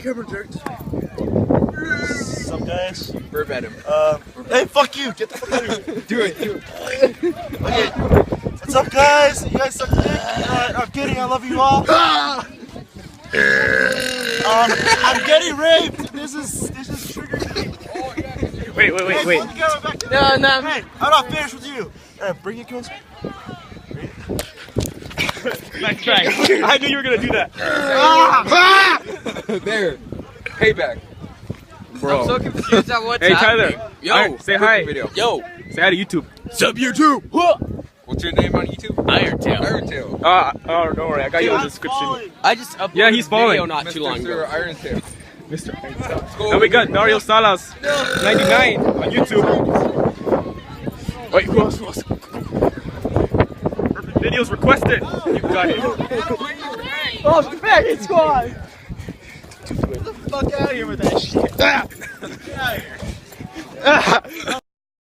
camera jerk. What's up, guys? Verbatim. Hey, fuck you! Get the fuck out of here! Do it. Okay. What's up, guys? You guys suck dick? I'm kidding. I love you all. I'm getting raped. This is triggering me. Wait. Hey, put the camera back to No. Hey, I'm not finished with you. Bring your clothes. Nice try. I knew you were gonna do that. There. Payback. Bro. I'm so confused at what's Hey, happening. Tyler. Yo. Alright, say hi. Video. Yo, Say hi to YouTube. Sub YouTube. What's your name on YouTube? Irontail. Irontail. Oh, don't worry. I got you in the I'm description. falling. I just uploaded Yeah, he's a video falling. not too long Mr. ago. Irontail. Mr. go And we got Dario Salas, 99 on YouTube. Wait, who else? Perfect videos requested. You got it. Oh, the faggot squad! Get the fuck out of here with that shit. Get out of here.